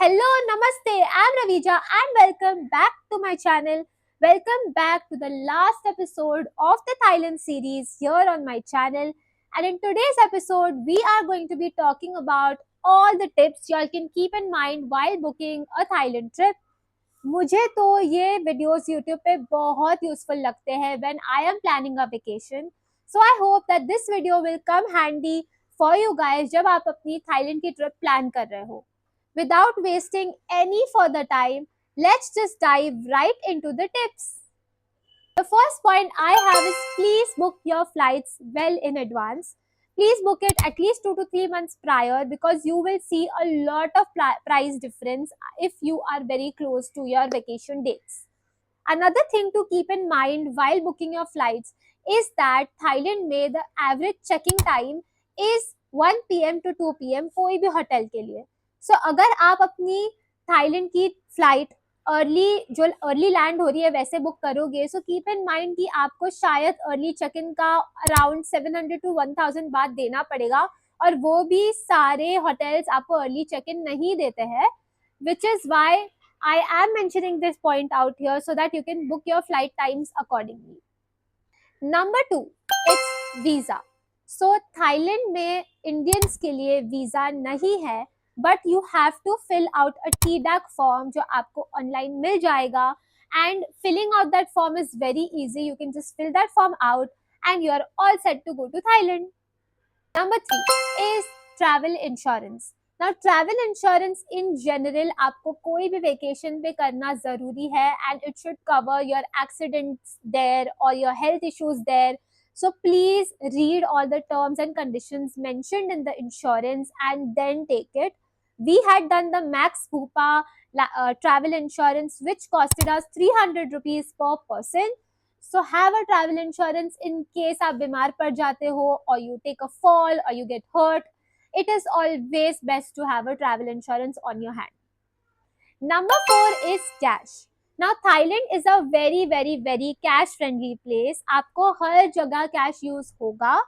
Hello, Namaste. I'm Ravija and welcome back to my channel. Welcome back to the last episode of the Thailand series here on my channel. And in today's episode, we are going to be talking about all the tips y'all can keep in mind while booking a Thailand trip. मुझे तो ये videos YouTube पे बहुत useful लगते हैं when I am planning a vacation. So I hope that this video will come handy for you guys जब आप अपनी थाईलैंड की ट्रिप प्लान कर रहे हो. Without wasting any further time, let's just dive right into the tips. The first point I have is please book your flights well in advance. Please book it at least 2 to 3 months prior because you will see a lot of price difference if you are very close to your vacation dates. Another thing to keep in mind while booking your flights is that Thailand में the average checking time is 1 p.m. to 2 p.m. कोई भी hotel के लिए. So अगर आप अपनी Thailand की flight early land हो रही है वैसे बुक करोगे, सो कीप इन माइंड कि आपको शायद अर्ली चेक इन का अराउंड 700 to 1000 बात देना पड़ेगा, और वो भी सारे होटल्स आपको अर्ली चेक इन नहीं देते हैं, which is why I am mentioning this point out here so that you can book your flight times accordingly. Number 2, it's visa. So Thailand में Indians के लिए visa नहीं है, but you have to fill out a TDAC form जो आपको online मिल जाएगा, and filling out that form is very easy. You can just fill that form out and you are all set to go to Thailand. Number 3 is travel insurance. Now travel insurance in general आपको कोई भी vacation पे करना ज़रूरी है, and it should cover your accidents there or your health issues there. So please read all the terms and conditions mentioned in the insurance and then take it. We had done the Max Pupa travel insurance, which costed us 300 rupees per person. So have a travel insurance in case आप बीमार पड़ जाते हो, or you take a fall, or you get hurt. It is always best to have a travel insurance on your hand. Number 4 is cash. Now Thailand is a very cash friendly place. आपको हर जगह cash use होगा,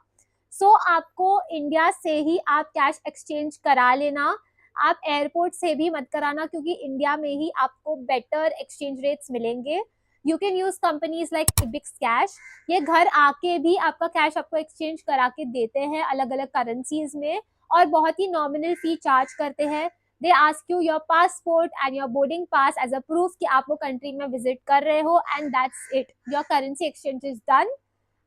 सो आपको India से ही आप cash exchange करा लेना. आप airport से भी मत कराना क्योंकि इंडिया में ही आपको बेटर एक्सचेंज रेट्स मिलेंगे. You can use companies like Ibix cash. ये घर आके भी आपका कैश आपको एक्सचेंज करा के देते हैं अलग अलग करेंसीज में, और बहुत ही नॉमिनल फी चार्ज करते हैं. They ask you your passport and your boarding pass as a proof कि आप वो कंट्री में विजिट कर रहे हो, and that's it. Your currency exchange is done.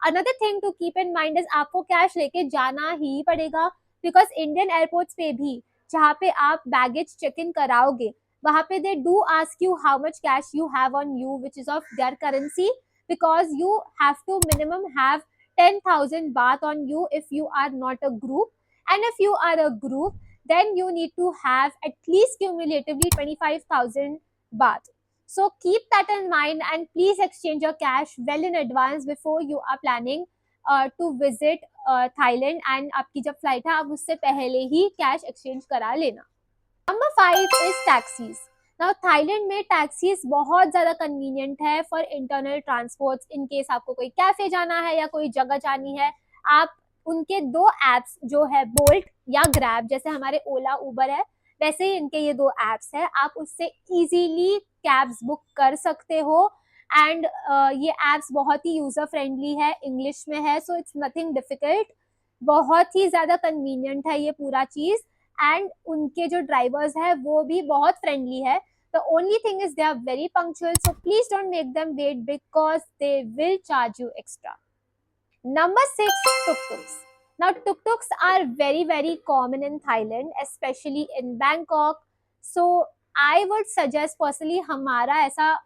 Another thing to keep in mind is आपको कैश लेके जाना ही पड़ेगा, बिकॉज इंडियन एयरपोर्ट्स पे भी जहाँ पे आप बैगेज चेक इन कराओगे वहाँ पे they do ask you how much cash you have on you which is of their currency, because you have to minimum have 10,000 baht on you if you are not a group, and if you are a group then you need to have at least cumulatively 25,000 baht. So keep that in mind and please exchange your cash well in advance before you are planning to visit Thailand, and आपकी जब flight है आप उससे पहले ही cash exchange करा लेना. Number 5 is taxis. Now Thailand में taxis बहुत ज़्यादा कन्वीनियंट है for internal transports. In case आपको कोई कैफे जाना है या कोई जगह जानी है, आप उनके 2 एप्स जो है बोल्ट या ग्रैब, जैसे हमारे ओला उबर है वैसे ही इनके ये 2 एप्स है, आप उससे इजीली कैब्स बुक कर सकते हो. एंड ये एप्स बहुत ही यूजर फ्रेंडली है, इंग्लिश में है, सो इट्स नथिंग डिफिकल्ट. बहुत ही ज़्यादा कन्वीनियंट है ये पूरा चीज़, एंड उनके जो ड्राइवर्स है वो भी बहुत फ्रेंडली है. The only thing is they are very punctual, so please don't make them wait because they will charge you extra. Number 6, tuk-tuks. Now tuk-tuks are very common in Thailand, especially in Bangkok. So I would suggest personally, हमारा ऐसा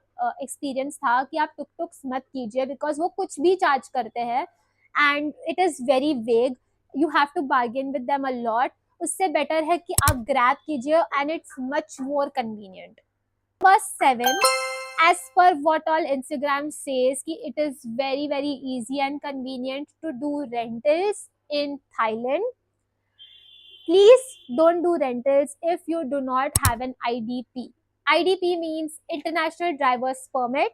experience था कि आप tuk-tuks मत कीजिए because वो कुछ भी चार्ज करते हैं and it is very vague. You have to bargain with them a lot. उससे बेटर है कि आप ग्रैब कीजिए and it's much more convenient. Number 7, as per what all Instagram says, कि it is very easy and convenient to do rentals in Thailand. Please don't do rentals if you do not have an IDP. IDP means International Drivers Permit,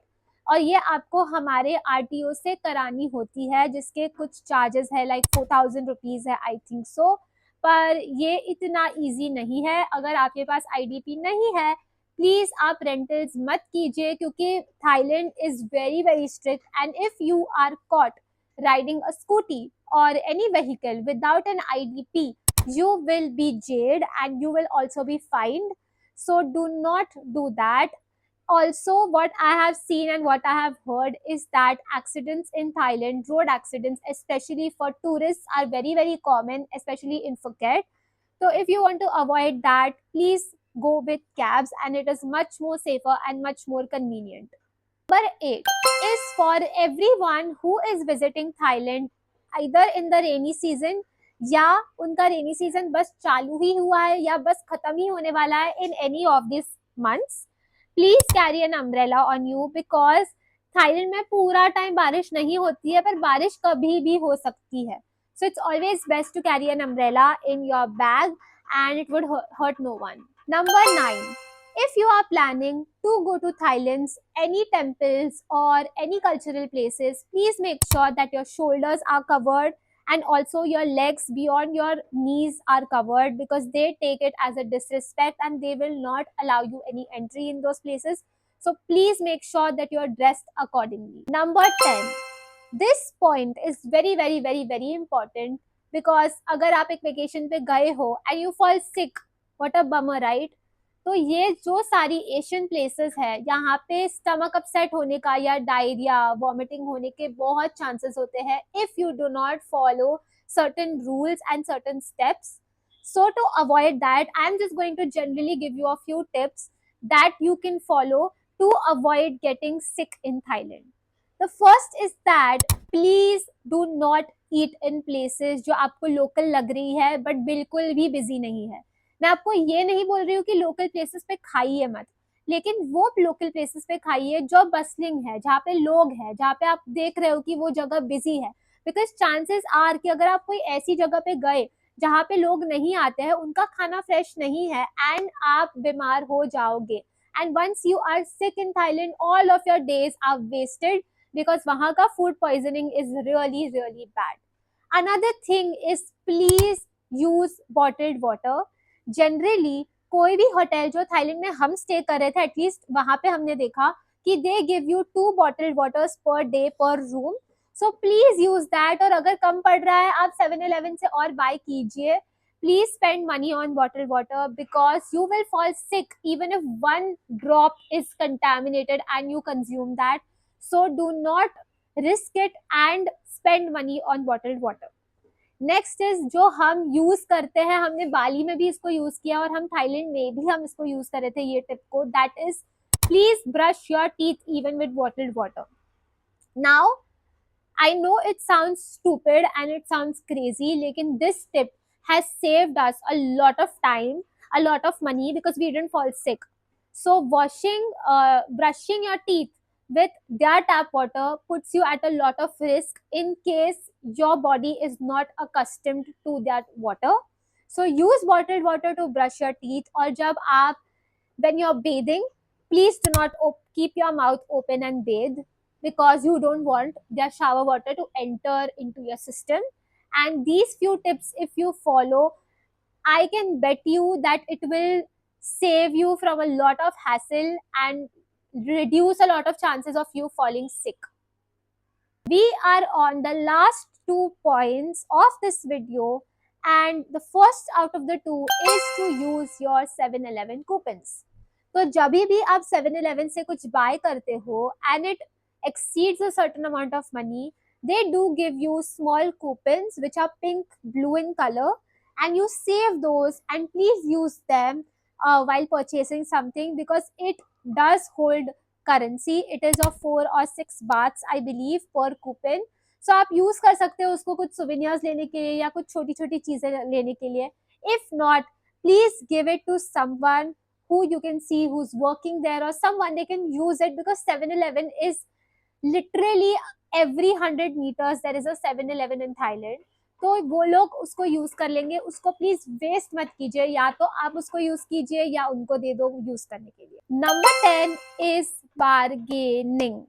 और ये आपको हमारे RTO से करानी होती है जिसके कुछ चार्जेस है, लाइक 4,000 रुपीज़ है आई थिंक सो. पर ये इतना इजी नहीं है। अगर आपके पास आईडीपी नहीं है, प्लीज आप रेंटल्स मत कीजिए, क्योंकि Thailand is very very strict, and if you are caught riding a scooty or any vehicle without an IDP, you will be jailed and you will also be fined. So do not do that. Also, what I have seen and what I have heard is that accidents in Thailand, road accidents, especially for tourists, are very, very common, especially in Phuket. So if you want to avoid that, please go with cabs, and it is much more safer and much more convenient. Number 8 is for everyone who is visiting Thailand either in the rainy season, या उनका rainy season बस चालू ही हुआ है या बस खत्म ही होने वाला है in any of these months. Please carry an umbrella on you, because Thailand में पूरा टाइम बारिश नहीं होती है, पर बारिश कभी भी हो सकती है. So it's always best to carry an umbrella in your bag, and it would hurt no one. Number 9. If you are planning to go to Thailand's any temples or any cultural places, please make sure that your shoulders are covered and also your legs beyond your knees are covered, because they take it as a disrespect and they will not allow you any entry in those places. So please make sure that you are dressed accordingly. Number 10. This point is very very very very important, because अगर आप एक vacation पे गए हो and you fall sick, what a bummer, right? तो ये जो सारी एशियन प्लेसेस है, यहाँ पे स्टमक अपसेट होने का या डायरिया वॉमिटिंग होने के बहुत चांसेस होते हैं if you do not follow certain rules and certain steps. So to avoid that, I'm just going to generally give you a few tips that you can follow to avoid getting sick in Thailand. The first is that please do not eat in places जो आपको local लग रही है but बिल्कुल भी busy नहीं है. मैं आपको ये नहीं बोल रही हूँ कि लोकल प्लेसेस पे खाइए मत, लेकिन वो लोकल प्लेसेस पे खाइए जो बसलिंग है, जहाँ पे लोग हैं, जहाँ पे आप देख रहे हो कि वो जगह बिजी है. बिकॉज चांसेस आर कि अगर आप कोई ऐसी जगह पे गए जहाँ पे लोग नहीं आते हैं, उनका खाना फ्रेश नहीं है एंड आप बीमार हो जाओगे. And once you are sick in Thailand, all of your days are wasted, because वहाँ का food poisoning is really really bad. Another thing is please use bottled water. Generally कोई भी होटल जो थाईलैंड में हम स्टे कर रहे थे, एटलीस्ट वहां पे हमने देखा कि they give you 2 bottled waters per day per room. So please use that. और अगर कम पड़ रहा है, आप 7-Eleven से और बाय कीजिए. Please spend money on bottled water, because you will fall sick even if one drop is contaminated and you consume that. So do not risk it and spend money on bottled water. Next is जो हम use करते हैं, हमने बाली में भी इसको use किया और हम थाईलैंड में भी हम इसको यूज कर रहे थे ये टिप को. That is please brush your teeth even with bottled water. Now I know it sounds stupid and it sounds crazy, लेकिन this tip has saved us a lot of time, a lot of money, because we didn't fall sick. So brushing your teeth with their tap water puts you at a lot of risk in case your body is not accustomed to that water. So use bottled water to brush your teeth. और जब आप when you're bathing, please do not keep your mouth open and bathe, because you don't want their shower water to enter into your system. And these few tips, if you follow, I can bet you that it will save you from a lot of hassle and reduce a lot of chances of you falling sick. We are on the last 2 points of this video, and the first out of the 2 is to use your 7-Eleven coupons. तो जब भी आप 7-Eleven से कुछ bye करते हो and it exceeds a certain amount of money, they do give you small coupons which are pink, blue in color, and you save those and please use them while purchasing something, because it does hold currency. It is of 4 or 6 bahts, I believe, per coupon. So आप use कर सकते हो उसको कुछ souvenirs लेने के लिए या कुछ छोटी छोटी चीजें लेने के लिए. If not, please give it to someone who you can see who's working there, or someone they can use it, because 7-Eleven is literally every 100 meters there is a 7-Eleven in Thailand. तो वो लोग उसको use कर लेंगे. उसको please waste मत कीजिए, या तो आप उसको यूज कीजिए या उनको दे दो यूज करने के लिए. Number 10 is bargaining.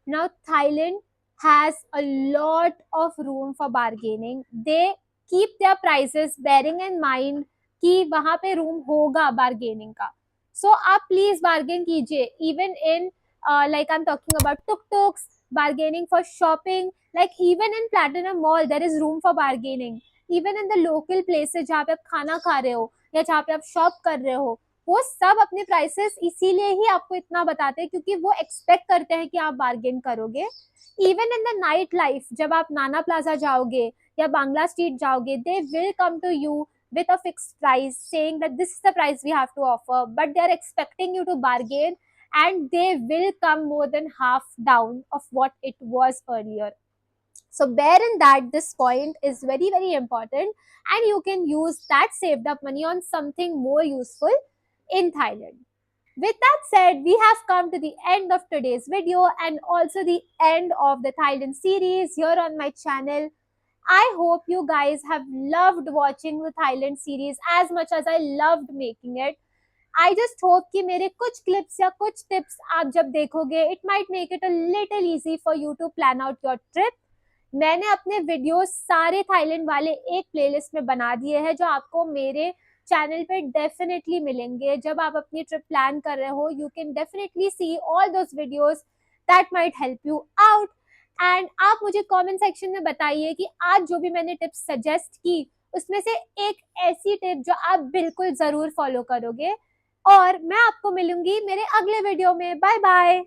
Now Thailand has a lot of room for bargaining. They keep their prices bearing in mind कि वहां पे रूम होगा बार्गेनिंग का. सो आप प्लीज बार्गेन कीजिए, even in like I'm talking about tuk-tuks, bargaining for shopping, like even in Platinum Mall there is room for bargaining. Even in the local places जहाँ पे आप खाना खा रहे हो या जहाँ पे आप शॉप कर रहे हो, वो सब अपने प्राइसेस इसीलिए ही आपको इतना बताते हैं क्योंकि वो एक्सपेक्ट करते हैं कि आप बार्गेन करोगे. Even in the night life, जब आप नाना प्लाजा जाओगे या बांग्ला स्ट्रीट जाओगे, they will come to you with a fixed price saying that this is the price we have to offer, but they are expecting you to bargain and they will come more than half down of what it was earlier. So bear in that this point is very very important, and you can use that saved up money on something more useful in Thailand. With that said, we have come to the end of today's video and also the end of the Thailand series here on my channel. I hope you guys have loved watching the Thailand series as much as I loved making it. I just hope कि मेरे कुछ clips या कुछ tips आप जब देखोगे, it might make it a little easy for you to plan out your trip. मैंने अपने वीडियोस सारे थाईलैंड वाले एक प्लेलिस्ट में बना दिए हैं जो आपको मेरे चैनल पे डेफिनेटली मिलेंगे. जब आप अपनी ट्रिप प्लान कर रहे हो, you can definitely see all those videos that might help you out. And आप मुझे कमेंट सेक्शन में बताइए कि आज जो भी मैंने टिप्स सजेस्ट की उसमें से एक ऐसी टिप जो आप बिल्कुल जरूर फॉलो करोगे. और मैं आपको मिलूंगी मेरे अगले वीडियो में. Bye bye.